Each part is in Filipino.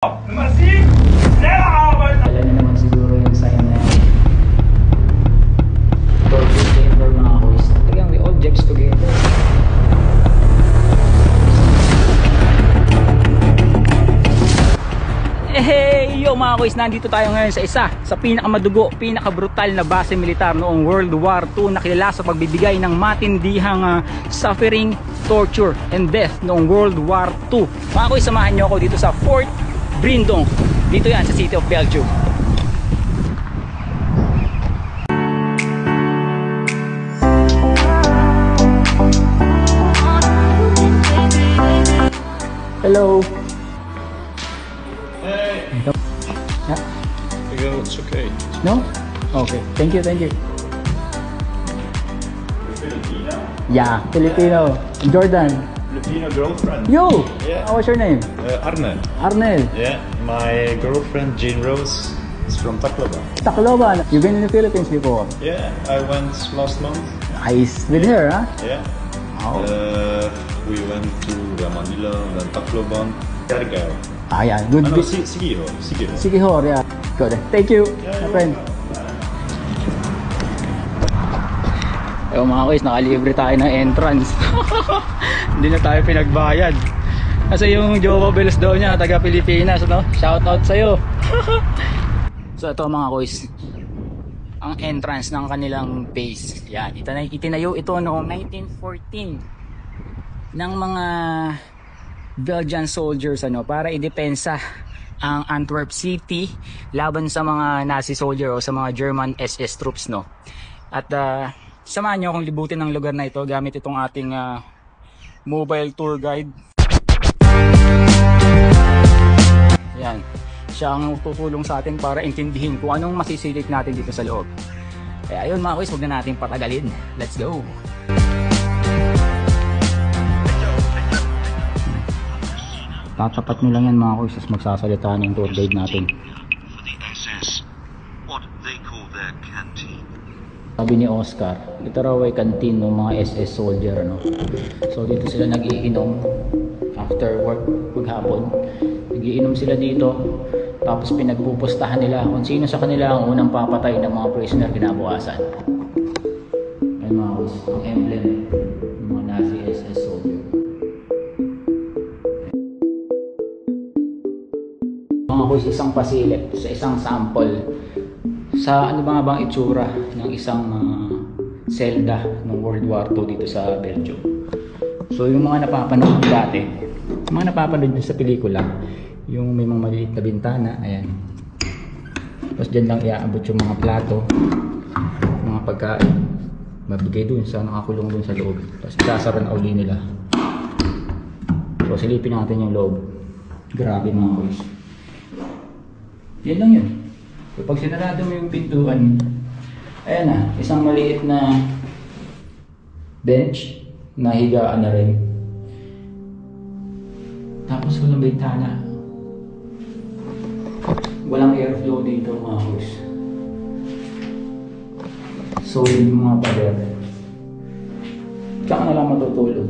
Masih nilalaban. Wala na naman siguro yung sign na torture chamber mga host. Talagang may objects together. Hey yo mga boys, nandito tayo ngayon sa isa sa pinakamadugo, pinakabrutal na base militar noong World War II na kilala sa pagbibigay ng matindihang suffering, torture, and death noong World War II. Mga boys, samahan nyo ako dito sa Fort Brindong. Dito yan sa City of Belgium. Hello. Hey. Yeah. It's okay. No? Okay. Thank you, thank you. Filipino? Yeah, Filipino. Jordan. Filipino girlfriend. Yo! Yeah. What's your name? Arne. Arnel. Yeah. My girlfriend Jane Rose is from Tacloban. Tacloban. You've been in the Philippines before? Yeah. I went last month. Nice. With her, huh? Yeah. Wow. We went to Manila, then Tacloban, Siargao. Ah, yeah. Good. No, Siquijor. Siquijor, yeah. Good. Thank you, my friend. Ewan mga guys, nakalibre tayo ng entrance. Hindi na tayo pinagbayad. Kasi yung Jowa Belos daw niya, taga Pilipinas, no? Shout out sa'yo. So ito mga guys, ang entrance ng kanilang base. Yan, itinayo ito noong 1914 ng mga Belgian soldiers, ano, para idepensa ang Antwerp City laban sa mga Nazi soldier o sa mga German SS troops, no? At samahan nyo akong libutin ng lugar na ito gamit itong ating mobile tour guide. Yan, siya ang tutulong sa atin para intindihin kung anong masisilip natin dito sa loob. Kaya ayun mga kuys, huwag na natin patagalin. Let's go! Tatapat nyo lang yan mga kuys, tapos magsasalita ng tour guide natin. Sabi ni Oscar, ito raw ay canteen ng mga SS soldier, ano? So dito sila nag-iinom after work, paghapon. Nag-iinom sila dito, tapos pinagpupustahan nila kung sino sa kanila ang unang papatay ng mga prisoner kinabukasan. Ayun mga kuys, ang emblem ng mga Nazi SS soldier. Mga kuys, isang pasilip sa isang sample sa ano ba nga bang itsura ng isang selda ng World War II dito sa Belgium. So yung mga napapanood dati, mga napapanood sa pelikula, yung may mga maliit na bintana, ayan. Tapos dyan lang iaabot yung mga plato, mga pagkain, mabigay dun sa nakakulong dun sa loob. Tapos sasara na uli nila. So silipin natin yung loob. Grabe mga boys. Yan lang yun. So, pag sinarado mo yung pintuan, ayan na, isang maliit na bench na higaan na rin. Tapos walang bintana. Walang airflow dito mga host. Solid mga pader. Tsaka na lang matutulog.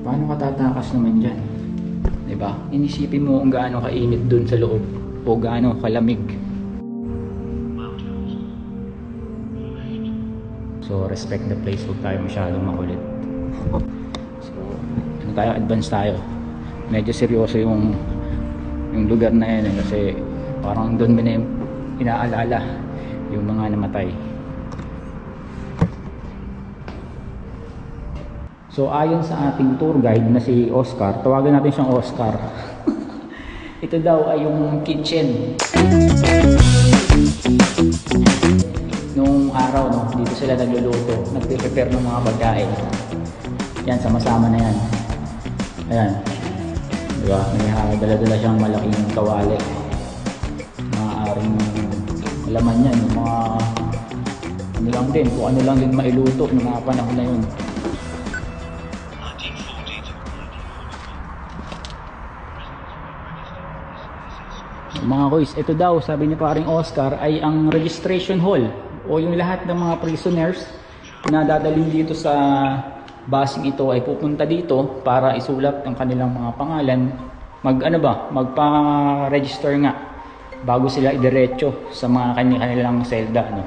Paano ka tatakas naman dyan? Diba? Inisipin mo kung gaano kainit dun sa loob o gaano kalamig. So respect the place, huwag tayo masyadong makulit. So ano tayo, advance tayo. Medyo seryoso yung lugar na yan kasi parang doon mo na inaalala yung mga namatay. So ayon sa ating tour guide na si Oscar, tawagan natin siyang Oscar. Ito daw ay yung kitchen. Nung araw, no, dito sila nagluluto, nagpe-prepare ng mga pagkain. Yan, sama-sama na yan. Ayan. Diba? May dala-dala siyang malaking kawali. Maaaring laman yan. Yung mga ano lang din, kung ano lang din mailuto ng mga panahon na yun. Mga boys, ito daw sabi ni paring Oscar ay ang registration hall o yung lahat ng mga prisoners na dadalhin dito sa basing ito ay pupunta dito para isulat ang kanilang mga pangalan magpa-register nga bago sila idiretso sa mga kanilang selda, no.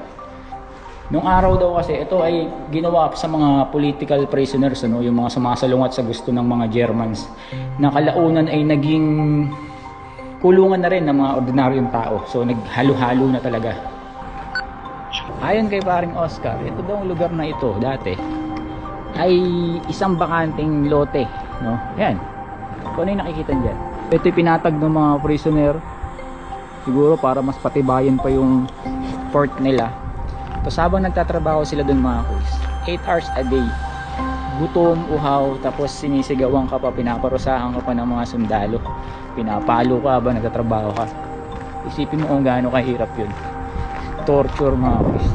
Nung araw daw kasi ito ay ginawa sa mga political prisoners, ano, yung mga sumasalungat sa gusto ng mga Germans, na kalaunan ay naging kulungan na rin ng mga ordinaryong tao. So naghalo-halo na talaga. Ayon kay paring Oscar, ito daw ang lugar na ito dati ay isang bakanting lote, no? Yan. Kung ano yung nakikita dyan. Ito yung pinatag ng mga prisoner, siguro para mas patibayan pa yung fort nila. Tapos habang nagtatrabaho sila dun mga kuys, 8 hours a day, gutom, uhaw, tapos sinisigawan ka pa, pinaparusahan ka pa ng mga sundalo, pinapalo ka ba nagtatrabaho ka. Isipin mo kung gaano kahirap yun. Torture mga kuys.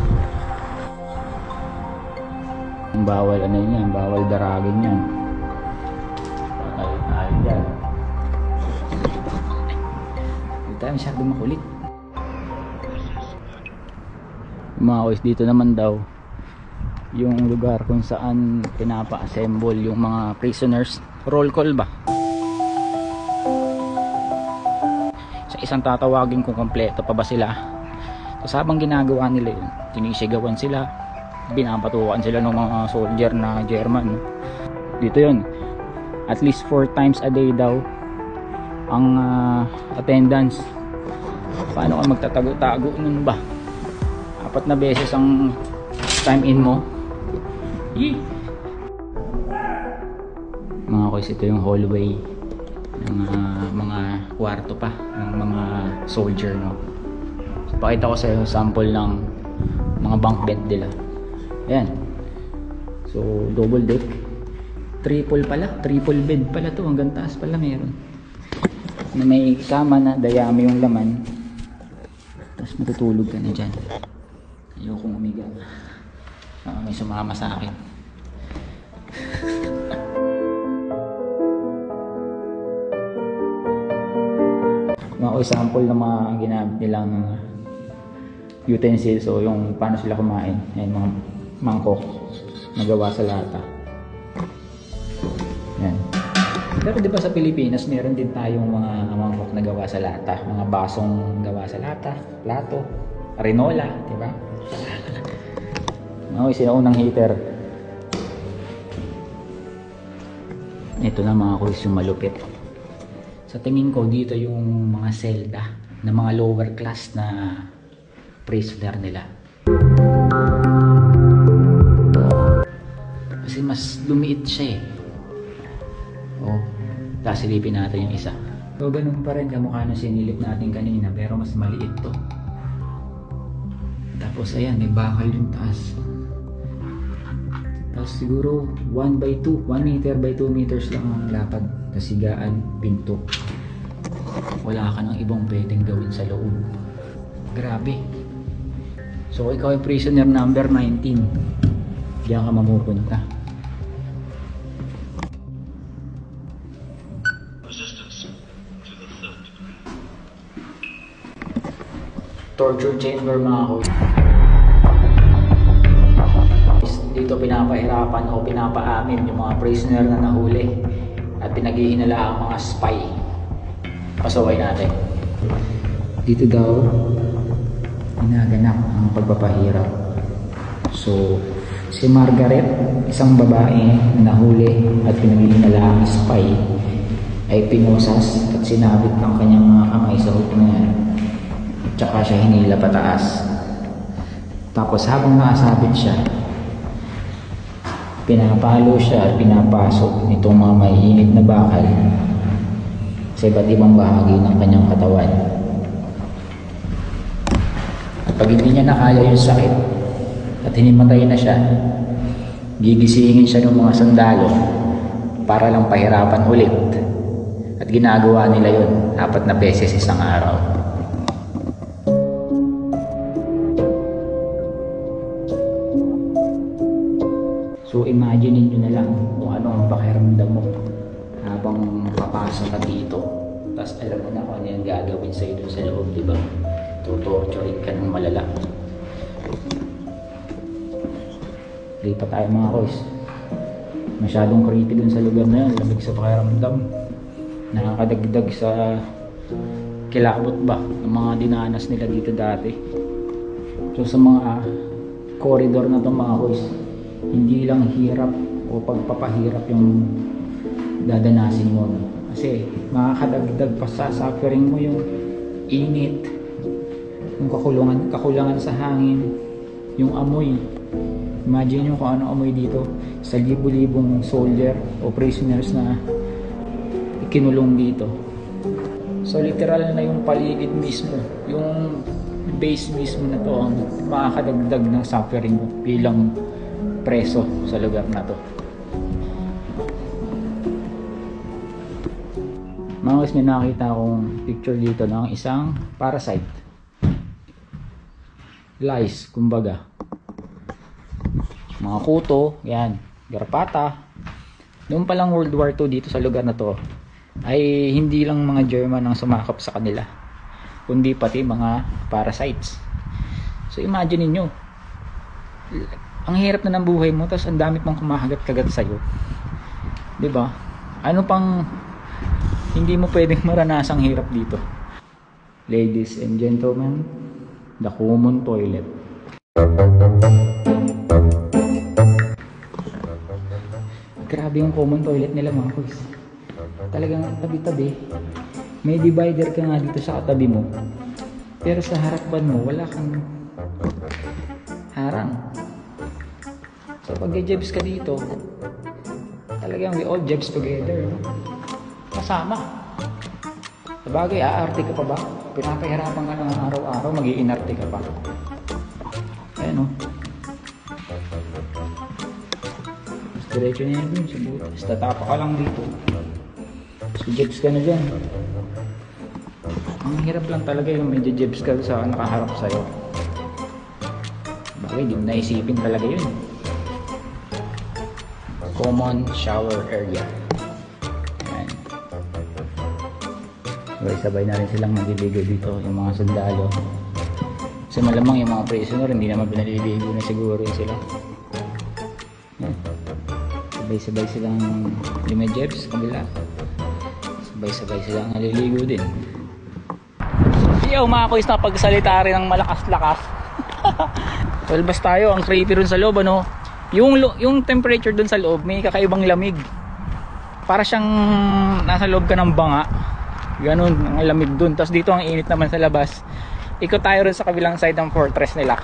Bawal ano yan, bawal daragin yan. Ay dyan. Hindi tayo masyadong makulit. Mga kuys, dito naman daw yung lugar kung saan pinapa-assemble yung mga prisoners. Roll call ba? Sa isang tatawagin kung kompleto pa ba sila. Tapos habang ginagawa nila yun, tinisigawan sila, binapatukan sila ng mga soldier na German. Dito yun, at least 4 times a day daw ang attendance. Paano ka magtatago-tago nun ba? 4 na beses ang time in mo. Yee! Mga kuys, ito yung hallway ng mga kwarto pa ng mga soldier, no. So, pakita ko sa iyo sample ng mga bunk bed nila. Ayan. So double deck, triple bed pala to, hanggang taas pala meron, na may kama na dayami yung laman, tapos matutulog ka na dyan. Ayokong umiga. May sumama sa akin. Mga example ng mga ginamit nilang utensils, so yung paano sila kumain. Ayan, mga mangkok na gawa sa lata. Ayan. Pero di ba sa Pilipinas meron din tayong mga mangkok na gawa sa lata, mga basong gawa sa lata, plato, arenola, di ba? Okay, sinaunang heater. Ito na mga kuys, yung malupit. Sa tingin ko dito yung mga selda na mga lower class na prisoner nila. Kasi mas lumiit siya eh. Oh, tapos silipin natin yung isa. So ganun pa rin kamukha nung sinilip natin kanina, pero mas maliit to. Tapos ayan, may bakal yung taas. Tapos siguro 1 meter by 2 meters lang ang lapad. Tapos higaan, pinto. Wala ka nang ibang pwedeng gawin sa loob. Grabe. So ikaw ay prisoner number 19. Diyan ka mamupunta. Torture chamber mga kuya. Dito pinapahirapan o pinapaamin yung mga prisoner na nahuli at pinaghihinala ang mga spy. Pasaway natin. Dito daw ginaganap ang pagpapahirap. So si Margaret, isang babae na nahuli at pinaghihinala ang spy, ay pinosas at sinabit ang kanyang mga kamay sa hook na yan. Tsaka siya hinila pataas. Tapos habang nakasabit siya, pinapalo siya at pinapasok nitong mga maiinit na bakal sa iba't ibang bahagi ng kanyang katawan. At pag hindi niya nakaya yung sakit at hinimatay na siya, gigisingin siya ng mga sundalo para lang pahirapan ulit. At ginagawa nila yun 4 na beses isang araw. So imagine niyo na lang kung ano ang pakiramdam mo habang papasok ka dito. Tapos alam mo na kung ano yung gagawin sa'yo dun sa loob, diba? Tutorturin ka ng malala. Lipat tayo mga koys. Masyadong creepy dun sa lugar na yun. Lamig sa pakiramdam. nakakadagdag sa kilabot ba ng mga dinanas nila dito dati. So sa mga corridor na to mga boys, hindi lang hirap o pagpapahirap yung dadanasin mo, no? Kasi makakadagdag pa sa suffering mo yung init, yung kakulangan sa hangin, yung amoy. Imagine nyo kung ano amoy dito sa libu-libong soldier o prisoners na ikinulong dito. So literal na yung paligid mismo, yung base mismo na to ang makakadagdag ng suffering mo bilang preso sa lugar na to. Mga guys, may nakita akong picture dito ng isang parasite. Lice, kumbaga. Mga kuto, yan, garapata. Noong palang World War II dito sa lugar na to, ay hindi lang mga German ang sumakop sa kanila, kundi pati mga parasites. So imagine niyo, ang hirap na ng buhay mo, tapos ang dami pang kumahagat-kagat sa'yo, diba? Ano pang hindi mo pwedeng maranasang hirap dito? Ladies and gentlemen, the common toilet. Grabe yung common toilet nila mga boys. Talagang tabi-tabi. May divider ka nga dito sa katabi mo, pero sa harapan mo wala kang harang. So pag jebs ka dito, talagang we all jebs together, no? Kasama. Sabagay, aarte ka pa ba? Pinapahirapan ka ng araw-araw, mag-iinarte ka pa. Ayan, no? Diretso na yan dun sa butas. Tatapa ka lang dito. Jebs ka na dyan. Ang hirap lang talaga yung medyo jebs ka sa nakaharap sa'yo. Bagay, di mo naisipin talaga yun. Common shower area. Ayan. Sabay na rin silang naliligo dito, yung mga sundalo. Kasi malamang yung mga prisoner hindi naman pinaliligo na siguro yun sila. Ayan. Sabay-sabay silang limejebs sa kabila. Sabay-sabay silang naliligo din. Yo mga kois, na pagsalita rin ng malakas-lakas. Walbas tayo, ang creepy rin sa loob, ano? Yung temperature dun sa loob, may kakaibang lamig. Para siyang nasa loob ka ng banga. Ganun, ang lamig dun. Tapos dito ang init naman sa labas. Ikot tayo rin sa kabilang side ng fortress nila.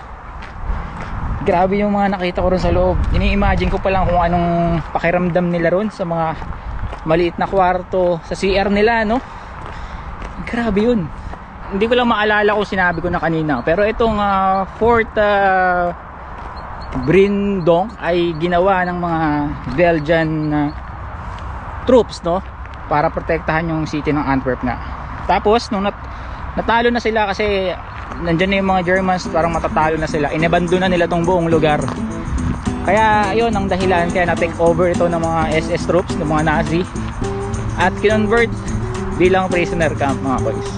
Grabe yung mga nakita ko rin sa loob. Ini-imagine ko pa lang kung anong pakiramdam nila ron sa mga maliit na kwarto, sa CR nila, no? Grabe yun. Hindi ko lang maalala kung sinabi ko na kanina, pero itong Fort Brindong ay ginawa ng mga Belgian troops, no? Para protektahan yung city ng Antwerp na. Tapos nung natalo na sila kasi nandyan na yung mga Germans, parang matatalo na sila, inabandon na nila tong buong lugar. Kaya yun ang dahilan kaya na-take over ito ng mga SS troops, ng mga Nazi, at kinonvert bilang prisoner camp, mga boys.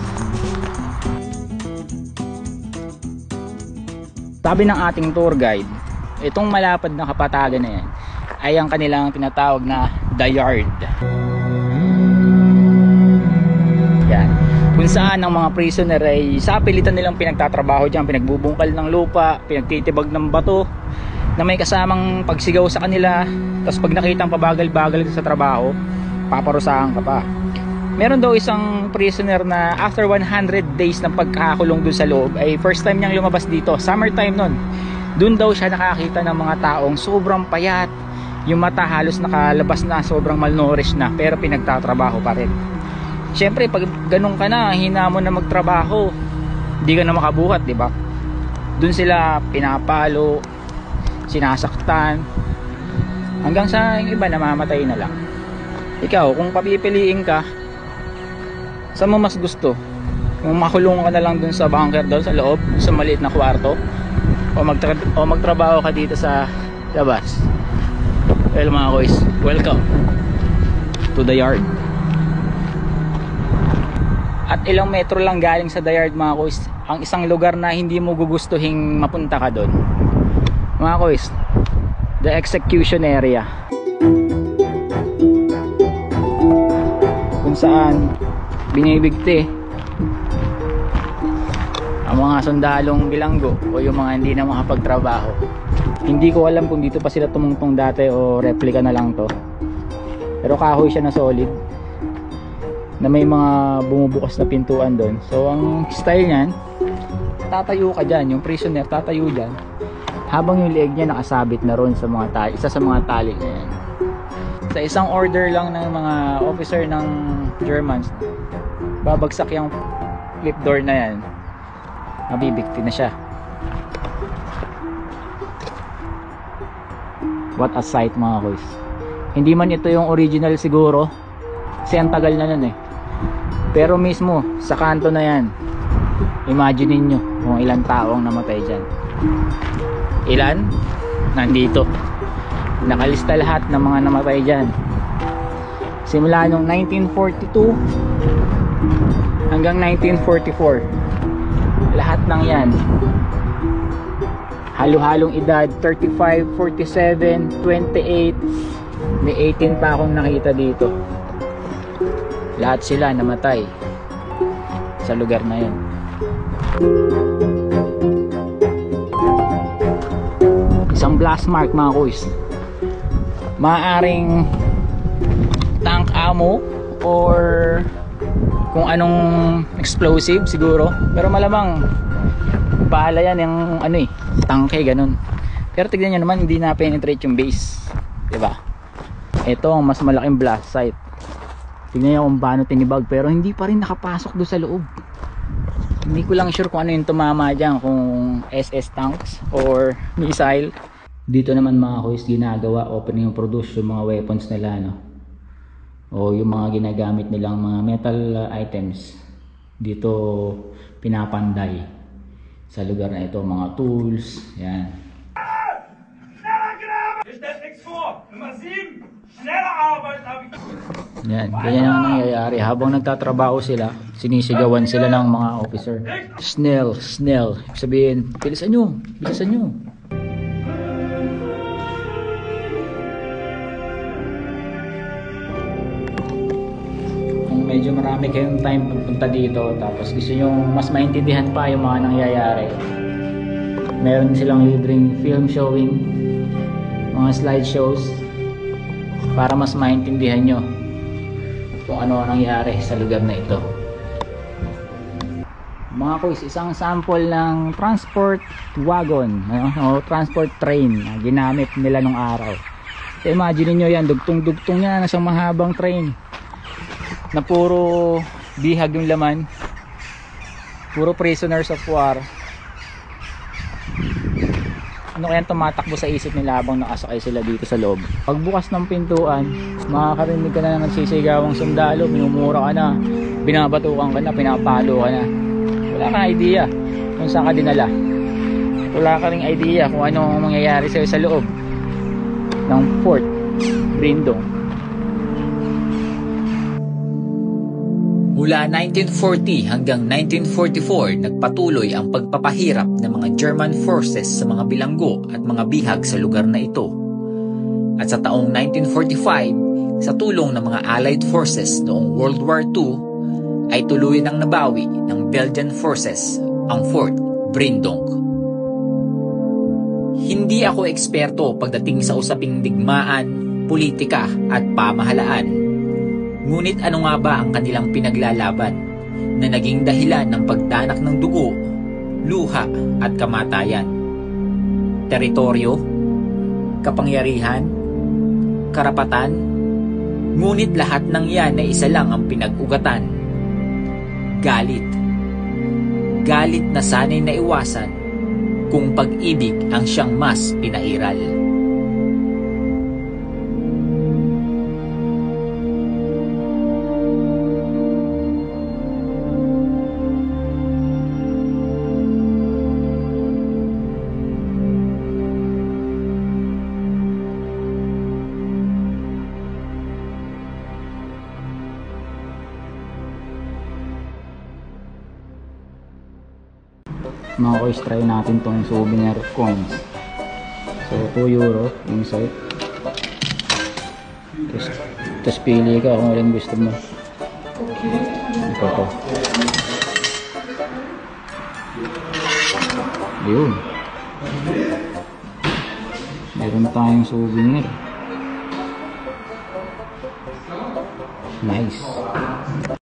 Sabi ng ating tour guide, itong malapad na kapatagan na yan ay ang kanilang tinatawag na The Yard. Yan. Kung saan ang mga prisoner ay sa pilitan nilang pinagtatrabaho dyan, pinagbubungkal ng lupa, pinagtitibag ng bato, na may kasamang pagsigaw sa kanila. Tapos pag nakitang pabagal-bagal sa trabaho, paparusahan ka pa. Meron daw isang prisoner na after 100 days ng pagkakakulong dun sa loob ay first time niyang lumabas dito, summertime nun. Dun daw siya nakakita ng mga taong sobrang payat, yung mata halos nakalabas na, sobrang malnourished na, pero pinagtatrabaho pa rin. Siyempre pag ganun ka na, hina mo na magtrabaho, hindi ka na makabuhat, di ba? Dun sila pinapalo, sinasaktan, hanggang sa yung iba namamatay na lang. Ikaw, kung papipiliin ka, saan mo mas gusto? Kung makulong ka na lang dun sa bunker doon sa loob, sa maliit na kwarto, o magtrabaho ka dito sa labas? Well mga boys, welcome to The Yard. At ilang metro lang galing sa The Yard, mga boys, ang isang lugar na hindi mo gugustuhin mapunta ka doon, mga boys, the execution area. Kung saan binibigti ang mga sundalong bilanggo o yung mga hindi na makapagtrabaho. Hindi ko alam kung dito pa sila tumungtong dati o replica na lang to, pero kahoy siya na solid na may mga bumubukas na pintuan doon. So ang style niyan, tatayo ka dyan, yung prisoner tatayo dyan habang yung leeg niya nakasabit na ron sa mga tali, isa sa mga tali na yan. Sa isang order lang ng mga officer ng Germans, babagsak yung flip door na yan, mabibigti na siya. What a sight mga boys. Hindi man ito yung original siguro kasi ang tagal na nun eh, pero mismo sa kanto na yan, imagine niyo kung ilang tao ang namatay dyan. Ilan? Nandito nakalista lahat ng mga namatay dyan simula nung 1942 hanggang 1944. Lahat ng yan halo-halong edad, 35, 47, 28, may 18 pa akong nakita dito. Lahat sila namatay sa lugar na yun. Isang blast mark mga kuys, maaaring tank ammo or kung anong explosive siguro, pero malamang bala yan yung ano eh, tangke ganun. Pero tignan nyo naman, hindi na penetrate yung base, diba? Ito ang mas malaking blast site. Tignan nyo kung paano tinibag, pero hindi pa rin nakapasok doon sa loob. Hindi ko lang sure kung ano yung tumama dyan, kung SS tanks or missile. Dito naman mga kuys, ginagawa, opening yung produce yung mga weapons nila, no? O yung mga ginagamit nilang mga metal items. Dito pinapanday sa lugar na ito, mga tools, yan. Yan, ganyan ang nangyayari. Habang nagtatrabaho sila, sinisigawan sila ng mga officer. Snell, Snell. Sabihin, bilisan nyo, bilisan nyo. Kung medyo marami kayong time pagpunta dito, tapos gusto nyo mas maintindihan pa yung mga nangyayari, meron silang libreng film showing, mga slideshows, para mas maintindihan nyo kung ano ang nangyari sa lugar na ito. Mga kuys, isang sample ng transport wagon, o transport train na ginamit nila nung araw. So, imagine nyo yan, dugtong-dugtong yan, nasa mahabang train na puro bihag yung laman, puro prisoners of war. Ano kaya tumatakbo sa isip nila habang nakasakay sila dito sa loob? Pagbukas ng pintuan, makakarinig ka na ng nagsisigawang sundalo, minumura ka na, binabatukan ka na, pinapalo ka na. Wala kang idea kung saan ka dinala. Wala ka ring idea kung ano mangyayari sa'yo sa loob ng Fort Brindong. Mula 1940 hanggang 1944, nagpatuloy ang pagpapahirap ng mga German forces sa mga bilanggo at mga bihag sa lugar na ito. At sa taong 1945, sa tulong ng mga Allied forces noong World War II, ay tuluyan ng nabawi ng Belgian forces ang Fort Brindong. Hindi ako eksperto pagdating sa usaping digmaan, politika at pamahalaan. Ngunit ano nga ba ang kanilang pinaglalaban na naging dahilan ng pagdanak ng dugo, luha at kamatayan? Teritoryo, kapangyarihan, karapatan, ngunit lahat ng yan ay isa lang ang pinag-ugatan. Galit. Galit na sana'y naiwasan kung pag-ibig ang siyang mas pinairal. Mga kuys, try natin tong souvenir coins. So 2 euro inside. Tapos pili ka kung alin gusto mo. Ito to. Ayun. Meron tayong souvenir. Nice.